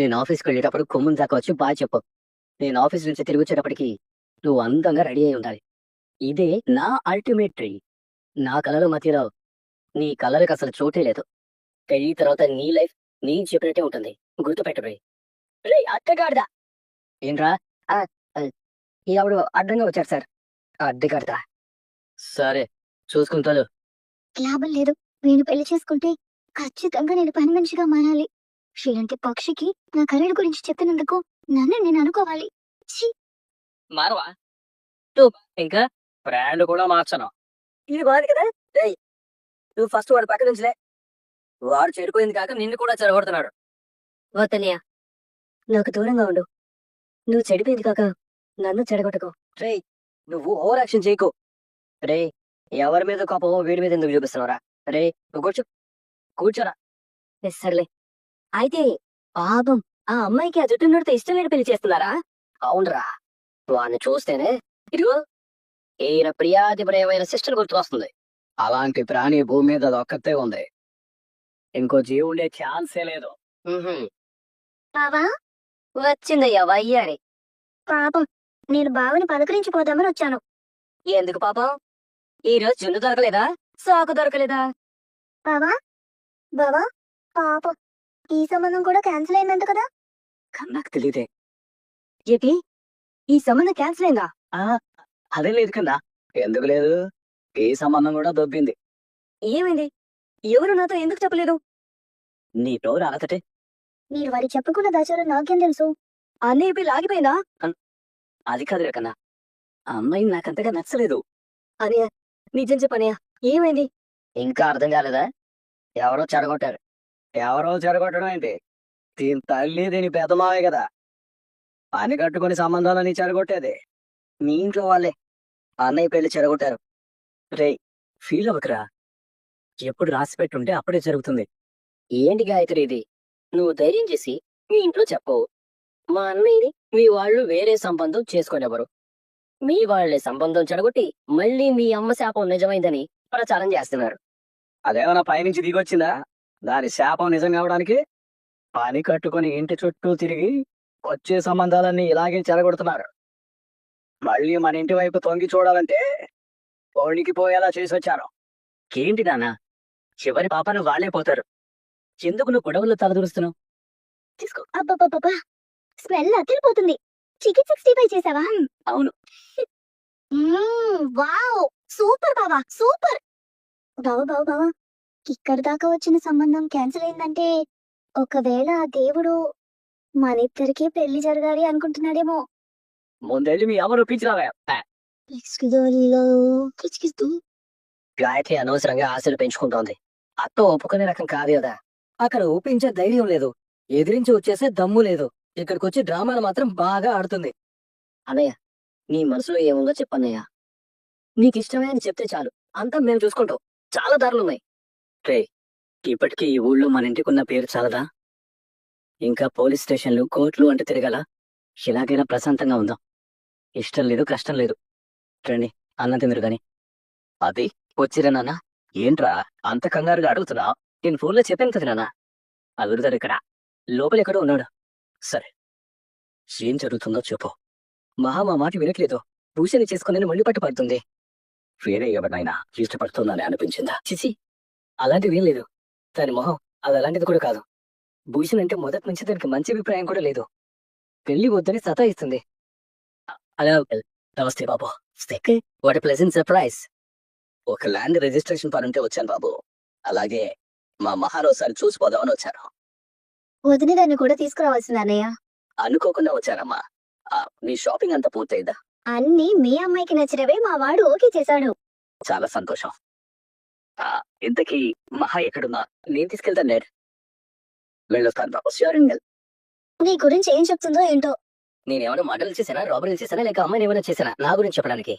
నేను ఆఫీస్కి వెళ్ళేటప్పుడు కొమ్ముని దాకా వచ్చి బాగా చెప్పు. నేను ఆఫీస్ నుంచి తిరిగి వచ్చేటప్పటికి నువ్వు అందంగా రెడీ అయి ఉండాలి. ఇదే నా అల్టిమేట్ డ్రీమ్. నా కలల మధ్యలో నీ కలలకు అసలు చోటే లేదు. పెళ్లి తర్వాత నీ లైఫ్ నీ చెప్పినట్టే ఉంటుంది. గుర్తుపెట్టు రే. రే అడ్డగాడిదా ఏంట్రా? ఆ, ఆ, ఎవడు అడ్డంగా వచ్చాడు సార్. అడ్డగాడిదా. సరే చూసుకుంటాను. లాభం లేదు. వీణు పెళ్లి చేసుకుంటే ఖచ్చితంగా నేను పని మనిషిగా మారాలి. ఇలాంటి పక్షికి నా కరెంట్ గురించి చెప్పినందుకు నన్ను నేను అనుకోవాలి. ఛీ! మారవా ఇంకా బ్రాండ్ కూడా మార్చను. ఇది బాగుంది కదా. రేయ్, నువ్వు ఫస్ట్ వాడు పక్క నుంచిలే. వాడు చెడిపోయింది కాక నిన్ను కూడా చెడగొడుతున్నాడు. వద్దనయ్య, నాకు దూరంగా ఉండు. నువ్వు చెడిపోయింది కాక నన్ను చెడగొట్టకు. రే నువ్వు ఓవర్ యాక్షన్ చేయకు. రే ఎవరి మీద కోపం వీడి మీద ఎందుకు చూపిస్తున్నావురా? రే నువ్వు కూర్చోరా. సర్లే. అయితే పాపం ఆ అమ్మాయికి ఆ జుట్టున్నడితో ఇష్టం లేని పెళ్లి చేస్తున్నారా? అవునరా, వాడిని చూస్తేనే ఇదిగో ఈయన ప్రియాతి ప్రియమైన సిస్టర్ గుర్తుకొస్తుంది. అలాంటి ప్రాణి భూమి మీద ఒక్కతే ఉంది. ఇంకో జీవి ఉండే ఛాన్సే లేదు. బావా, వచ్చిందయ్యా వయ్యారి. పాపం నేను బావని పలకరించిపోదామని వచ్చాను. ఎందుకు పాపం? ఈ రోజు జున్ను దొరకలేదా? సాకు దొరకలేదా? బావా బావా, పాపం ఈ సంబంధం కూడా క్యాన్సిల్ అయిందంట కదా? నాకు తెలియదే. ఏంటి, ఈ సంబంధం క్యాన్సిల్ అయిందా? అదే లేదు కన్నా. ఎందుకు లేదు? ఈ సంబంధం కూడా దొబ్బింది. ఏమైంది? ఎవరు నాతో ఎందుకు చెప్పలేదు? నీ నోరు అలతటే. మీరు వాడి చెప్పకుండా దాచారో నాకేం తెలుసు? అన్నయ్య పెళ్లి ఆగిపోయిందా? అది కాదురే కన్నా, ఆ అమ్మాయి నాకంతగా నచ్చలేదు. అనయ్య, నిజం చెప్పనయ్య, ఏమైంది? ఇంకా అర్థం కాలేదా? ఎవరో చెడగొట్టారు. ఎవరో చెడగొట్టడం ఏంటి? దీని తల్లి దీని పెదమావే కదా. పని కట్టుకుని సంబంధాలని చెడగొట్టేది మీ ఇంట్లో వాళ్ళే. అన్నయ్య పెళ్లి చెడగొట్టారు. రే ఫీల్ అవ్వకరా. ఎప్పుడు రాసి పెట్టుంటే అప్పుడే జరుగుతుంది. ఏంటి గాయత్రి ఇది? నువ్వు ధైర్యం చేసి మీ ఇంట్లో చెప్పవు. మా అన్నయ్యని మీ వాళ్ళు వేరే సంబంధం చేసుకోనివ్వరు. మీ వాళ్ళే సంబంధం చెడగొట్టి మళ్ళీ మీ అమ్మ శాపం నిజమైందని ప్రచారం చేస్తున్నారు. అదేమన్నా పైనుంచి దిగొచ్చిందా దాని శాపం నిజం కావడానికి? పని కట్టుకుని ఇంటి చుట్టూ తిరిగి వచ్చే సంబంధాలన్నీ ఇలాగే చెడగొడుతున్నారు. మళ్ళీ మన ఇంటి వైపు తొంగి చూడాలంటే పోనికి పోయేలా చేసి వచ్చారు. ఏంటి నాన్న, చివరి పాపను వాళ్ళే పోతారు. ఎందుకు నువ్వు గొడవల్లో తలదూరుస్తున్నావు? తీసుకో. అబ్బబ్బబ్బా, స్మెల్ అదిరిపోతుంది. చికెన్ 65 చేసావా? అవును. వావ్, సూపర్ బావా, సూపర్. బావా బావా బావా, ఇక్కడి దాకా వచ్చిన సంబంధం క్యాన్సిల్ అయిందంటే ఒకవేళ ఆ దేవుడు మన ఇద్దరికి పెళ్లి జరగాలి అనుకుంటున్నాడేమో. ముందెళ్ళి మీ అమ్మ ఒప్పించినావే. గాయత్రి అనవసరంగా ఆశలు పెంచుకుంటోంది. అత్త ఒప్పుకునే రకం కాదు కదా. అక్కడ ఒప్పించే ధైర్యం లేదు, ఎదిరించి వచ్చేసే దమ్ము లేదు. ఇక్కడికొచ్చి డ్రామాలు మాత్రం బాగా ఆడుతుంది. అన్నయ్య, నీ మనసులో ఏముందో చెప్పన్నయ్య. నీకు ఇష్టమే అని చెప్తే చాలు, అంతా మేము చూసుకుంటాం. చాలా దారులున్నాయి. రే ఇప్పటికీ ఈ ఊళ్ళో మన ఇంటికున్న పేరు చాలదా? ఇంకా పోలీస్ స్టేషన్లు కోర్టులు అంటే తిరగాల? ఇలాగైనా ప్రశాంతంగా ఉందాం. ఇష్టం లేదు కష్టం లేదు. రండి అన్నం తిందరు గాని. అది వచ్చిరా నాన్న. ఏంట్రా అంత కంగారుగా అడుగుతున్నా? నేను ఫోన్లో చెప్పాను కదా నాన్న. అదురుతాడు ఇక్కడ, లోపల ఎక్కడో ఉన్నాడు. సరే ఏం జరుగుతుందో చెప్పు. మహా మా మాట వినట్లేదు. భూషణి చేసుకుని మళ్ళీ పట్టు పడుతుంది. వేరే ఎవరినైనా ఇష్టపడుతుందని అనిపించిందా? చిచి, అలాంటిది ఏం లేదు. దాని మొహం అది అలాంటిది కూడా కాదు. భూషణ్ అంటే మొదటి నుంచి దానికి మంచి అభిప్రాయం కూడా లేదు. పెళ్లి వద్దని సతాయిస్తుంది. అలా నమస్తే బాబు. What a pleasant surprise. ఒక ల్యాండ్ రిజిస్ట్రేషన్ పని ఉంటే వచ్చాను బాబు. అలాగే మా మహారోసారి చూసిపోదామని వచ్చాను. వదిన దాన్ని కూడా తీసుకురావాల్సింది అన్నయ్య. అనుకోకుండా వచ్చానమ్మా. నీ షాపింగ్ అంతా పూర్తయిందా? అన్ని మీ అమ్మాయికి నచ్చినవే మా వాడు ఓకే చేశాడు. చాలా సంతోషం. ఇంతకీ మహా ఎక్కడున్నా నేను తీసుకెళ్తాను నేడు. వెళ్ళొస్తాను బాబు. ష్యూరింగ్. నీ గురించి ఏం చెప్తుందో ఏంటో. నేనేమైనా మర్డర్లు చేశానా, రాబరీలు చేశానా, లేక అమ్మాయిని ఏమైనా చేశానా నా గురించి చెప్పడానికి?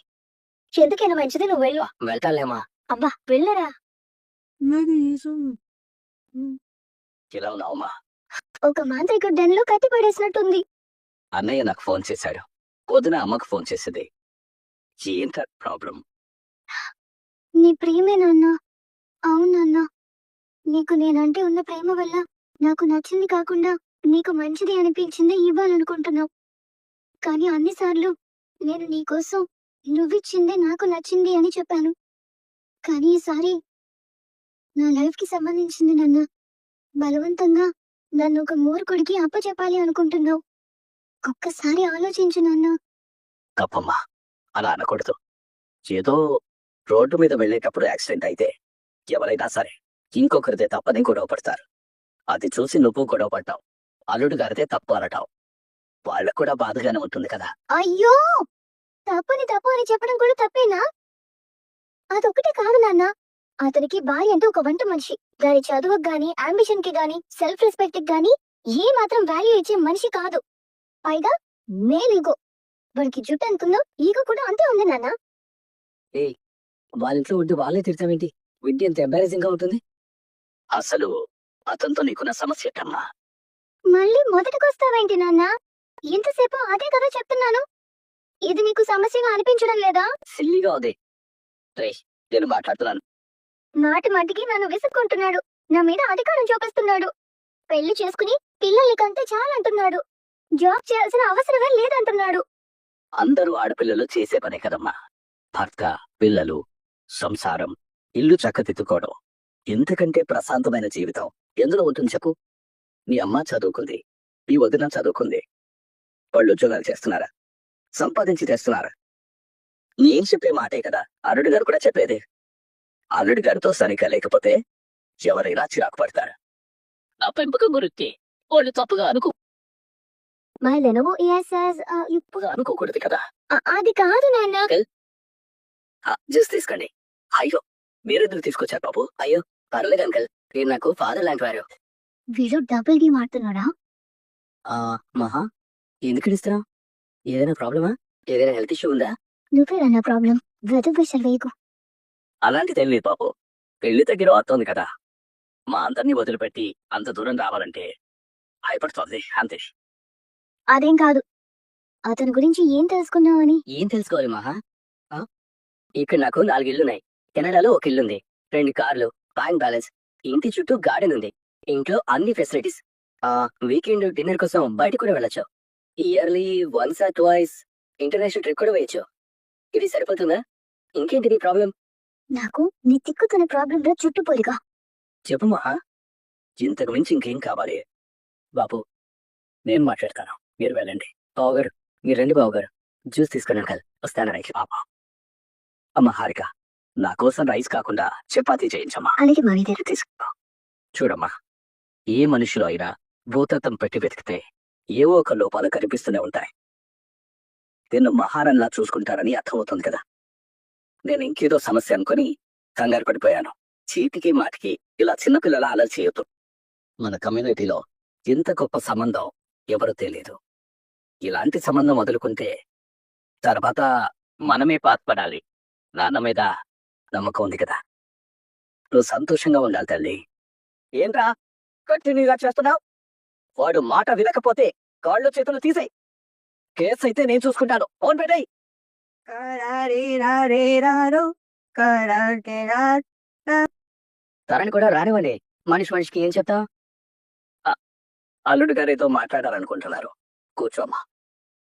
ఎందుకైనా మంచిది నువ్వు వెళ్ళు. వెళ్తాలేమా. అబ్బా వెళ్ళరా. ఇలా ఉన్నావమ్మా? ఒక మాంత్రికుడు డెన్లో కట్టి పడేసినట్టుంది. అన్నయ్య నాకు ఫోన్ చేశాడు. పొద్దున అమ్మకు ఫోన్ చేసేది. ఏంట ప్రాబ్లం? నీ ప్రేమేనన్నా? అవునన్నా, నీకు నేనంటే ఉన్న ప్రేమ వల్ల నాకు నచ్చింది కాకుండా నీకు మంచిది అనిపించిందే ఇవ్వాలనుకుంటున్నావు. కానీ అన్నిసార్లు నేను నీకోసం నువ్విచ్చిందే నాకు నచ్చింది అని చెప్పాను. కానీ ఈసారి నా లైఫ్‌కి సంబంధించింది నాన్న. బలవంతంగా నన్ను ఒక మూర్ఖుడికి అప్పచెప్పాలి అనుకుంటున్నావు. ఒక్కసారి ఆలోచించు నాన్న. తప్పమ్మా, అలా అనకూడదు. ఏదో రోడ్డు మీద వెళ్ళేటప్పుడు యాక్సిడెంట్ అయితే ఎవరైనా సరే ఇంకొకరిదే తప్పని గొడవ పడతారు. అది చూసి నువ్వు గొడవ పడ్డావు. అల్లుడు గారిదే తప్పు అనటావు. వాళ్ళకు కూడా బాధగానే ఉంటుంది కదా. అయ్యో! తప్పని తప్పు అని చెప్పడం కూడా తప్పేనా? అదొక్కటే కాదు నాన్న. అతనికి భార్య అంటే ఒక వంట మనిషి. దాని చదువుకు గాని, అంబిషన్ కి గాని, సెల్ఫ్ రెస్పెక్ట్ కి గాని ఏ మాత్రం వాల్యూ ఇచ్చే మనిషి కాదు. పైగా మేల్ ఈగో. వాడికి జుట్టు అనుకుందో ఈగో కూడా అంతే ఉంది నాన్న. వాళ్ళ ఇంట్లో ఉండి వాళ్ళే తిడతామేంటి? వింటే ఎంత ఎంబారెసింగ్ గా ఉంటుంది. అసలు అతనితో నీకున్న సమస్య ఏంటమ్మా? మళ్ళీ మొదటికొస్తావేంటి నాన్న? ఇంతసేపు అదే కదా చెప్తున్నాను. ఇది నీకు సమస్యగా అనిపించడం లేదా? సిల్లిగా ఉంది. రేయ్, నేను మాట్లాడుతున్నాను. మాటి మాటికి నన్ను విసుక్కుంటున్నాడు. నా మీద అధికారం చూపిస్తున్నాడు. పెళ్లి చేసుకుని పిల్లల్ని కంటే చాలంటున్నాడు. జాబ్ చేయాల్సిన అవసరమే లేదంటున్నాడు. అందరూ ఆడపిల్లలు చేసే పనే కదమ్మా. భర్త, పిల్లలు, సంసారం, ఇల్లు చక్కదిద్దుకోవడం. ఎందుకంటే ప్రశాంతమైన జీవితం ఎందులో ఉంటుంది చెప్పు? మీ అమ్మ చదువుకుంది, మీ వదిన చదువుకుంది. వాళ్ళు ఉద్యోగాలు చేస్తున్నారా? సంపాదించి తెస్తున్నారా? నేను చెప్పే మాటే కదా అల్లుడి గారు కూడా చెప్పేది. అల్లుడి గారితో సరిగ్గా లేకపోతే ఎవరైనా చిరాకు పడతారు. ఆ పెంపకం గురించి వాళ్ళు తప్పుగా మై లెనోవో ESS అనుకోకూడదు కదా. అది కాదు నాన్న. జ్యూస్ తీసుకోండి. అయ్యో, మీరెందుకు తీసుకొచ్చారు బాబు? అయ్యో పర్లేదు అంకల్, మీరు నాకు ఫాదర్ లాంటి వారు. వీడు డబుల్ గేమ్ ఆడుతున్నాడా? మహా, ఎందుకు ఇస్తున్నావు? ఏదైనా ప్రాబ్లమా? ఏదైనా హెల్త్ ఇష్యూ ఉందా? నువ్వేనా ప్రాబ్లం? వెదర్ విషయాలు వేయకు. అలాంటి తెలియదు బాబు. పెళ్లి దగ్గర అవుతోంది కదా. మా అందరినీ వదిలిపెట్టి అంత దూరం రావాలంటే భయపడుతోంది అంతే. అదేం కాదు. అతని గురించి ఏం తెలుసుకున్నావని? ఏం తెలుసుకోవాలి మహా? ఇక్కడ నాకు 4 ఇళ్ళున్నాయి. కెనడాలో ఒక ఇల్లుంది, 2 కార్లు, బ్యాంక్ బ్యాలెన్స్, ఇంటి చుట్టూ గార్డెన్ ఉంది. ఇంట్లో అన్ని ఫెసిలిటీస్. వీకెండ్ డిన్నర్ కోసం బయట కూడా వెళ్ళొచ్చు. Yearly once or twice international trip కూడా వేయచ్చు. ఇది సరిపోతుందా? ఇంకేంటి నీ ప్రాబ్లం? నాకు నీ తిక్కుతున్న ప్రాబ్లం లో చుట్టుపోలిగా. చెప్పు మహా, ఇంతకు మించి ఇంకేం కావాలి? బాబు, నేను మాట్లాడతాను, మీరు వెళ్ళండి. బావగారు, మీరు రండి బావగారు. జ్యూస్ తీసుకుని అంకల్, వస్తాను. రైట్ పాప. అమ్మ హారిక, నా కోసం రైస్ కాకుండా చపాతీ చేయించమ్మా. అలాగే మావిదేరు. తీసుకో. చూడమ్మా, ఏ మనిషిలో అయినా భూతత్వం పెట్టి వెతికితే ఏవో ఒక లోపాలు కనిపిస్తూనే ఉంటాయి. నిన్ను మహారాణిలా చూసుకుంటారని అర్థమవుతుంది కదా. నేను ఇంకేదో సమస్య అనుకుని కంగారు పడిపోయాను. చీటికి మాటికి ఇలా చిన్నపిల్లల అలర్ట్ చేయొద్దు. మన కమ్యూనిటీలో ఇంత గొప్ప సంబంధం ఎవరు తెలియదు. ఇలాంటి సంబంధం వదులుకుంటే తర్వాత మనమే బాధపడాలి. నాన్న మీద నమ్మకం ఉంది కదా. నువ్వు సంతోషంగా ఉండాలి తల్లి. ఏంట్రా కంటిన్యూగా చేస్తున్నావు? వాడు మాట వినకపోతే కాళ్ళు చేతులు తీసేయ్. కేసు అయితే నేను చూసుకుంటాను. ఫోన్ పెట్టేయ్. తనని కూడా రానివ్వండి. మనిషికి ఏం చెప్తావు? అల్లుడు గారితో మాట్లాడాలనుకుంటున్నారు. కూర్చోమ్మా.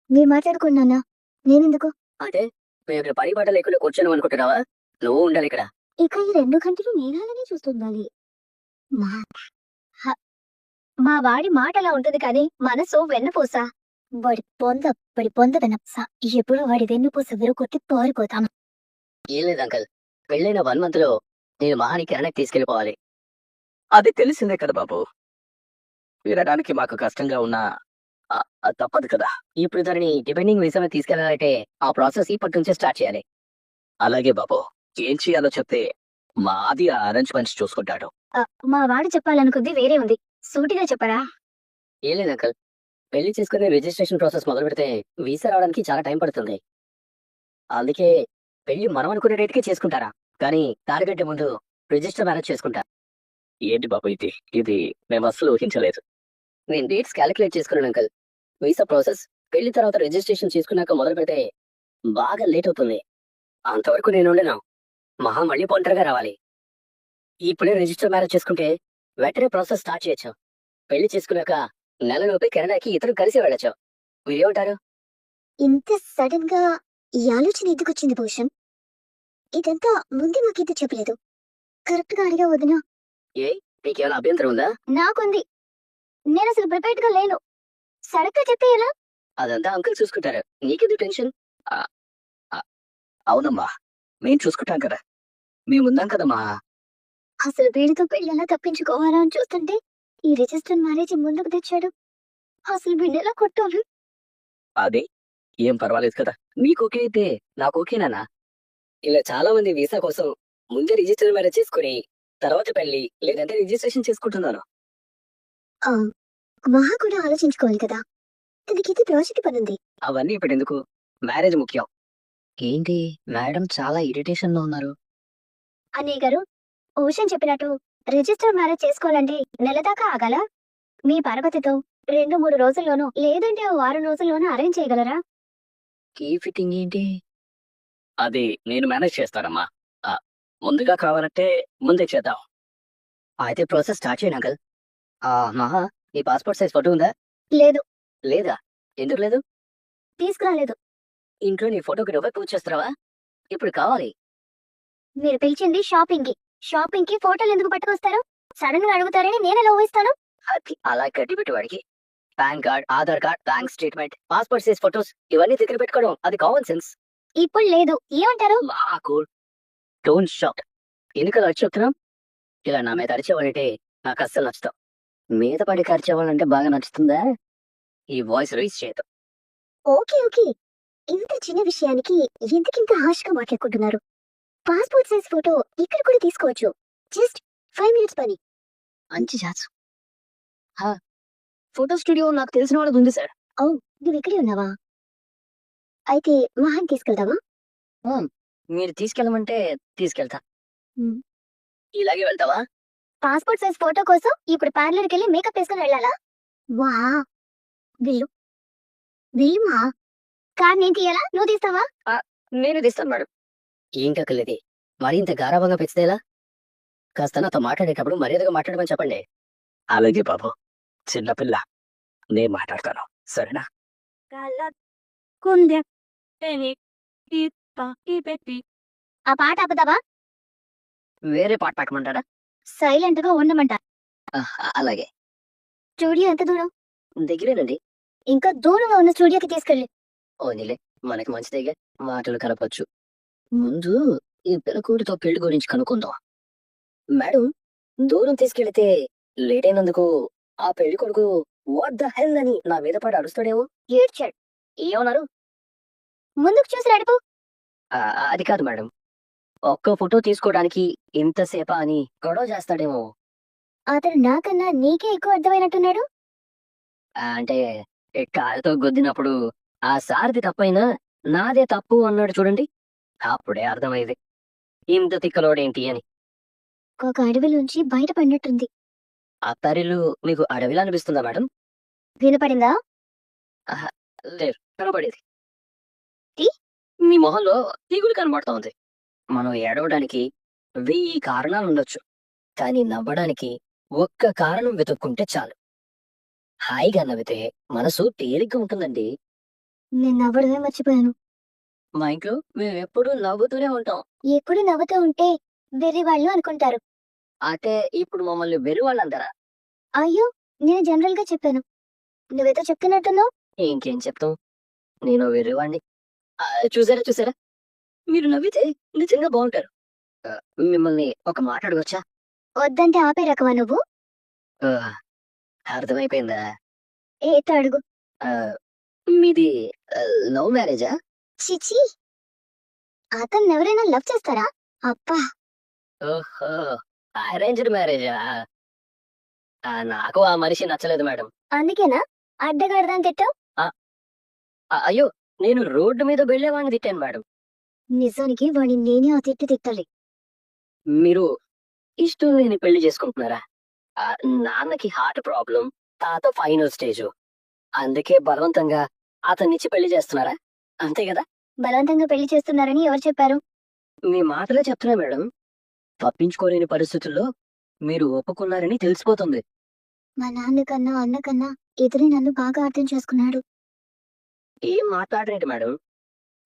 మీరు మాట్లాడుకున్నానా? నేనెందుకు? అంటే మేము ఇక్కడ పని పాట లేకుండా కూర్చొని అనుకుంటున్నావా? నువ్వు ఉండాలి ఇక్కడ. ఇక ఈ 2 గంటలు నేనాలనే చూస్తుండాలి. మా వాడి మాట అలా ఉంటది కానీ మనసు వెన్నపూస. వాడి పొంద వెన్నపూస. ఎప్పుడు వాడి వెన్నుపూస విరగొట్టి పారిపోతాం. ఏం లేదు అంకల్, పెళ్ళైన 1 month లో నేను మహాని కిరణకి తీసుకెళ్లిపోవాలి. అది తెలిసిందే కదా బాబు. వినడానికి మాకు కష్టంగా ఉన్నా తప్పదు కదా. ఇప్పుడు దానిని డిపెండింగ్ వీసా మీద తీసుకెళ్లాలంటే ఆ ప్రాసెస్ ఇప్పటి నుంచే స్టార్ట్ చేయాలి. అలాగే బాబు, ఏం చేయాలో చెప్తే మాది అరేంజ్మెంట్స్ చూసుకుంటాడు. మా వాడు చెప్పాలనుకుంది వేరే ఉంది. సూటిగా చెప్పరా? ఏం లేదు అంకల్, పెళ్లి చేసుకునే రిజిస్ట్రేషన్ ప్రాసెస్ మొదలు పెడితే వీసా రావడానికి చాలా టైం పడుతుంది. అందుకే పెళ్లి మనం అనుకునే రేటుకే చేసుకుంటారా, కానీ దానికంటే ముందు రిజిస్టర్ మ్యారేజ్ చేసుకుంటారు. ఏంటి బాబు ఇది? ఇది మేము అస్సలు ఊహించలేదు. నేను డేట్స్ క్యాలిక్యులేట్ చేసుకున్నాను అంకల్. వీసా ప్రాసెస్ పెళ్లి తర్వాత రిజిస్ట్రేషన్ చేసుకున్నాక మొదలు పెడితే బాగా లేట్ అవుతుంది. అంతవరకు నేను ఉండను. మహా మళ్ళీ ఒంటరిగా రావాలి. ఇప్పుడే రిజిస్టర్ మ్యారేజ్ చేసుకుంటే వెంటనే ప్రాసెస్ స్టార్ట్ చేయొచ్చు. పెళ్లి చేసుకున్నాక నెలలోపే కెనడాకి ఇద్దరు కలిసి వెళ్ళొచ్చు. మీరేమంటారు? ఇంత సడన్ గా ఈ ఆలోచన ఎందుకు వచ్చింది భూషణ్? ఇదంతా ముందే నాకెందుకు చెప్పలేదు? కరెక్ట్ గా అడిగా వదినా. ఏ మీకేమైనా అభ్యంతరం ఉందా? నాకుంది. నేను అసలు ప్రిపేర్డ్ గా లేను. సడన్ గా చెప్తే ఎలా? అదంతా అంకుల్ చూసుకుంటారు. నీకెందుకు టెన్షన్? అవునమ్మా, మేము చూసుకుంటాం కదా, మేమున్నాం కదమ్మా. అసలు వీడితో పెళ్లి ఎలా తప్పించుకోవాలా అని చూస్తుంటే ఈ రిజిస్టర్ మ్యారేజ్ ముందుకు తెచ్చాడు. అసలు వీడిని ఎలా కొట్టాలి? అదే ఏం పర్వాలేదు కదా. మీకు ఓకే అయితే నాకు ఓకేనా? ఇలా చాలా మంది వీసా కోసం ముందే రిజిస్టర్ మ్యారేజ్ చేసుకుని తర్వాత పెళ్లి లేదంటే రిజిస్ట్రేషన్ చేసుకుంటున్నారు. ఆ, మహా కూడా ఆలోచించుకోవాలి కదా. తనకి ప్రాజెక్ట్ పనుంది. అవన్నీ ఇప్పుడు ఎందుకు? మ్యారేజ్ ముఖ్యం. ఏంటి మేడం చాలా ఇరిటేషన్ లో ఉన్నారు? అన్నయ్య గారు, ఓషన్ చెప్పినట్టు రిజిస్టర్ మ్యారేజ్ చేసుకోవాలంటే నెల దాకా ఆగాల? మీ పరపతితో 2-3 రోజుల్లోనూ లేదంటే ఓ 6 రోజుల్లోనూ అరేంజ్ చేయగలరా? కీ ఫిట్టింగ్ ఏంటి? అది నేను మేనేజ్ చేస్తానమ్మా. ఆ, ముందుగా కావాలంటే ముందే చేద్దాం. అయితే ప్రాసెస్ స్టార్ట్ చేయండి అంకల్. మహా నీ పాస్పోర్ట్ సైజ్ ఫోటో ఉందా? లేదు, లేదా? ఎందుకు లేదు? తీసుకురాలేదు. ఇంట్లో నీ ఫోటోకి నువ్వే పూజ చేస్తున్నావా? ఇప్పుడు కావాలి. మీరు పిలిచింది షాపింగ్ కి ఫోటోలు ఎందుకు పట్టుకొస్తారు? సడన్ గా అడుగుతారని నేనెలా ఊహిస్తాను? అది అలా కట్టి పెట్టు వాడికి. Pan card, Aadhaar card, bank statement, passport size photos ఇవన్నీ దగ్గర పెట్టుకోవడం అది కామన్ సెన్స్. ఇప్పుడు లేదు, ఏమంటారు? కూల్. Don't shot. ఎందుకు అలా చెప్తున్నాం? ఇలా నా మీద అరిచేవాడంటే నాకు అస్సలు నచ్చుతాం. మీద పడి ఖర్చేవాళ్ళంటే బాగా నచ్చుతుందా? ఈ వాయిస్ రైజ్ చేయదు. ఓకే, ఇంత చిన్న విషయానికి ఎందుకింత హాష్గా మాట్లాడుకుంటున్నారు? పాస్పోర్ట్ సైజ్ ఫోటో ఇక్కడ కూడా తీసుకోవచ్చు. జస్ట్ 5 మినిట్స్ పని. మంచి ఛాన్స్. ఫోటో స్టూడియో నాకు తెలిసిన వాళ్ళది ఉంది సార్. నువ్వు ఇక్కడే ఉన్నావా? అయితే మహాన్ తీసుకెళ్తావా? మీరు తీసుకెళ్ళమంటే తీసుకెళ్తా. హ్మ్. ఇలాగే వెళ్తావా? పాస్పోర్ట్ సైజ్ ఫోటో కోసం ఇప్పుడు పార్లర్కి వెళ్ళి మేకప్ వేసుకుని వెళ్ళాలా? వా, వెళ్ళు వెళ్ళు కార్ నేను తీయాలా, నువ్వు తీస్తావా? నేను తీస్తాను మేడం. ఏం కక్కలేది మరి ఇంత గారాబంగా పెంచితే ఎలా? కాస్త నాతో మాట్లాడేటప్పుడు మర్యాదగా మాట్లాడమని చెప్పండి. అలాగే బాబు, చిన్నపిల్ల, నేను మాట్లాడతాను, సరేనా? ఆ పాట ఆపుతావా? వేరే పాట పాడమంటారా? సైలెంట్ గా ఉండమంటా. అలాగే. స్టూడియో ఎంత దూరం? దగ్గరేనండి. ఇంకా దూరంగా ఉన్న స్టూడియోకి తీసుకెళ్ళి. ఓనిలే, మనకి మంచిదేగా, మాటలు కలపచ్చు. ముందు ఈ పిల్లకూడితో పెళ్లి గురించి కనుక్కుందాం. మేడం, దూరం తీసుకెళ్తే లేట్ అయినందుకు ఆ పెళ్లి కొడుకు వాట్ ద హెల్ అని నా మీద పడి అడుస్తాడేమో. ఏడ్చాడు. ఏమన్నారు? ముందుకు చూసి నడుపు. అది కాదు మేడం, ఒక్క ఫోటో తీసుకోవడానికి ఇంతసేపా అని గొడవ చేస్తాడేమో. అతను నాకన్నా నీకే ఎక్కువ అర్థమైనట్టున్నాడు. అంటే కాలుతో గుద్దినప్పుడు ఆ సారిది తప్పైనా నాదే తప్పు అన్నాడు చూడండి, అప్పుడే అర్థమైంది ఇంత తిక్కలోడేంటి అని. ఒక అడవిలోంచి బయటపడినట్టుంది. ఆ తరిలు మీకు అడవిలా అనిపిస్తుందా మేడం? వినపడిందా? లేదు, కనబడేది. టీ? మీ మొహంలో తీగులు కనబడుతూ ఉంది. మనం ఏడవడానికి 1000 కారణాలు ఉండొచ్చు, కానీ నవ్వడానికి ఒక్క కారణం వెతుక్కుంటే చాలు. హాయిగా నవ్వితే మనసు తేలిగ్గా ఉంటుందండి. నేను నవ్వడమే మర్చిపోయాను. మా ఇంట్లో మేము ఎప్పుడూ నవ్వుతూనే ఉంటాం. ఎప్పుడు నవ్వుతూ ఉంటే వెర్రి వాళ్ళు అనుకుంటారు. అంటే ఇప్పుడు మమ్మల్ని వెర్రి వాళ్ళు అంటారా? అయ్యో, నేను జనరల్ గా చెప్పాను. నువ్వేదో చెప్తున్నట్టున్నావు. ఇంకేం చెప్తాం, నేను వెర్రివాణ్ణి. చూసారా, మీరు నవ్వితే నిజంగా బాగుంటారు. ఆ, మిమ్మల్ని ఒక మాట అడగొచ్చా? వద్దంటే ఆపే రకమా నువ్వు? ఆ, అర్థమైపోయిందా? ఏటో అడుగు. ఆ, మీది లవ్ మ్యారేజా? చిచి, అతను ఎవరైనా లవ్ చేస్తారా? అబ్బా, ఓహో, అరేంజ్డ్ మ్యారేజా? నాకు ఆ మనిషి నచ్చలేదు మేడం. అందుకేనా అడ్డగాడదాని తిట్టావు? అయ్యో, నేను రోడ్డు మీద వెళ్ళేవాడిని తిట్టాను మేడం. నిజానికి వాడిని నేనే ఆ తిట్టి తిట్టాలి. మీరు ఇష్టం లేని పెళ్లి చేసుకుంటున్నారా? నాన్నకి హార్ట్ ప్రాబ్లం, తాత ఫైనల్ స్టేజ్, అందుకే బలవంతంగా అతన్నిచ్చి పెళ్లి చేస్తున్నారా? అంతే కదా? బలవంతంగా పెళ్లి చేస్తున్నారని ఎవరు చెప్పారు? మీ మాటలే చెప్తున్నా మేడం. తప్పించుకోలేని పరిస్థితుల్లో మీరు ఒప్పుకున్నారని తెలిసిపోతుంది. మా నాన్నకన్నా అన్నకన్నా ఇతనే నన్ను బాగా అర్థం చేసుకున్నాడు. ఏం మాట్లాడరేంటి మేడం?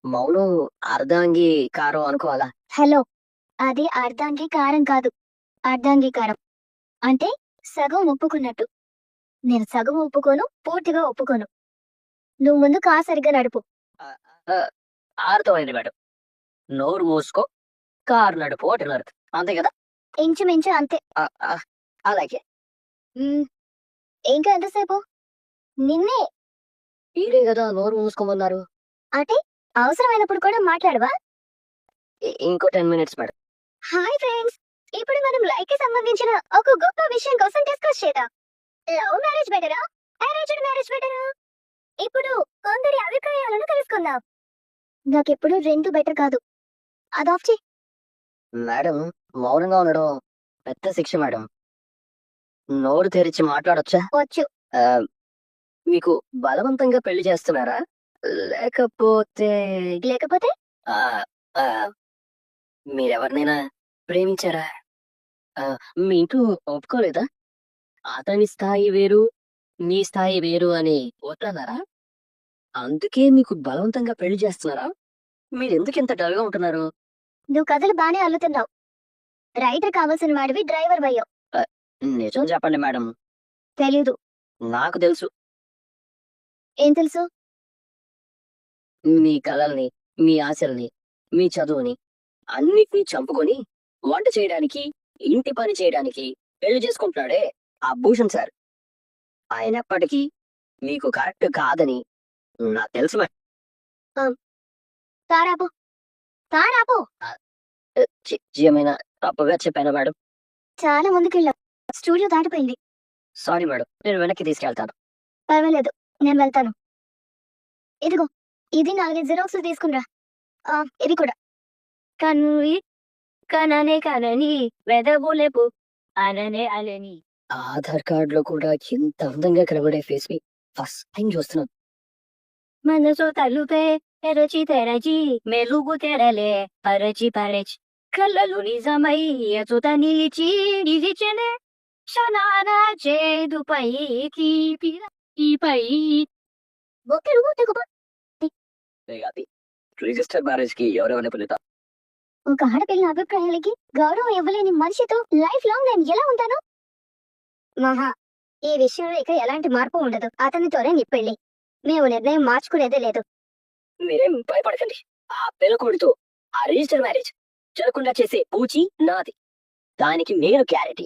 మౌనం అర్ధాంగీకారం అనుకోవాలా? హలో, అది అర్ధాంగీకారం కాదు, అర్ధాంగీకారం అంటే సగం ఒప్పుకున్నట్టు. నేను సగం ఒప్పుకోను, పూర్తిగా ఒప్పుకోను. నువ్వు ముందు కారు సరిగ్గా నడుపు. ఆ, ఆ, అర్థమైంది మేడం. నోరు మూసుకో, కారు నడుపు అంటున్నారు, అంతే కదా? ఇంచుమించు అంతే. ఆ, ఆ, అలాగే. ఉమ్, ఇంకా ఎంతసేపు? నిన్నే. మీరే కదా నోరు మూసుకోమన్నారు. అంటే అవసరమైనప్పుడు కూడా మాట్లాడవా? ఇంకో 10 minutes మేడం. హాయ్ ఫ్రెండ్స్, ఇప్పుడు మనం లైఫ్ కి సంబంధించిన ఒక గొప్ప విషయం కోసం డిస్కస్ చేద్దాం. లవ్ మ్యారేజ్ బెటరా, అరేంజ్డ్ మ్యారేజ్ బెటరా? ఇప్పుడు కొందరి అభిప్రాయాలను తెలుసుకుందాం. నాకెప్పుడు రెండు బెటర్ కాదు. అది ఆఫ్ చేయి. మేడం, మౌనంగా ఉండడం పెద్ద శిక్ష మేడం. నోరు తెరిచి మాట్లాడొచ్చా? వచ్చు. ఆ, మీకు బలవంతంగా పెళ్లి చేస్తున్నారా, లేకపోతే లేకపోతే ఆ, ఆ, మీరెవరినైనా ప్రేమించారా? ఆ, మీ ఇంట్లో ఒప్పుకోలేదా? అతని స్థాయి వేరు, మీ స్థాయి వేరు అని వద్దన్నారా? అందుకే మీకు బలవంతంగా పెళ్లి చేస్తున్నారా? మీరెందుకు ఇంత డల్గా ఉంటున్నారు? నువ్వు కథలు బానే అల్లుతున్నావు. రైటర్ కావాల్సిన వాడివి డ్రైవర్ అయ్యావు. నిజం చెప్పండి మేడం. తెలీదు. నాకు తెలుసు. ఏం తెలుసు? మీ కలల్ని, మీ ఆశల్ని, మీ చదువుని అన్నిటినీ చంపుకొని వంట చేయడానికి, ఇంటి పని చేయడానికి పెళ్లి చేసుకుంటున్నాడే ఆ భూషణ్ సార్. అయినప్పటికీ మీకు కరెక్ట్ కాదని నాకు తెలుసు మేడం. తారాపు, తారాపు. ఏమైనా తప్పుగా చెప్పాను మేడం? చాలా ముందుకెళ్ళావు. స్టూడియో దాటిపోయింది. సారీ మేడం, నేను వెనక్కి తీసుకెళ్తాను. పర్వాలేదు, నేను వెళ్తాను. ఇదిగో, ఇది 4 జిరాక్స్లు తీసుకునిరా. ఇది కూడా. కనుయి కననే కనని వెదబులేపు అననే అలని. ఆధార్ కార్డులో కూడా ఇంత అందంగా కనబడే ఫేస్ ని ఫస్ట్ టైం చూస్తున్నాను. మనసు తలుపే తెరచి తెరచి మెలుగు తెరలే పరచి పరచి కళ్ళలు నిజమై ఎచుత నిలిచి నిలిచెనే క్షణాన చేదుపై తీపిపై బొక్కెలు బొట్టెకు. రిజిస్టర్ మ్యారేజ్ కి ఎవరెవరిని పిలుతా? ఒక ఆడపిల్ల అభిప్రాయాలకి గౌరవం ఇవ్వలేని మనిషితో లైఫ్ లాంగ్ నేను ఎలా ఉంటాను? మహా, ఈ విషయంలో ఇక ఎలాంటి మార్పు ఉండదు. అతనితోనే నీ పెళ్లి. మేము నిర్ణయం మార్చుకునేదే లేదు. మీరేం భయపడకండి. ఆ పిల్లకోడితో ఆ రిజిస్టర్ మ్యారేజ్ జరగకుండా చేసే పూచి నాది. దానికి నేను గ్యారెంటీ.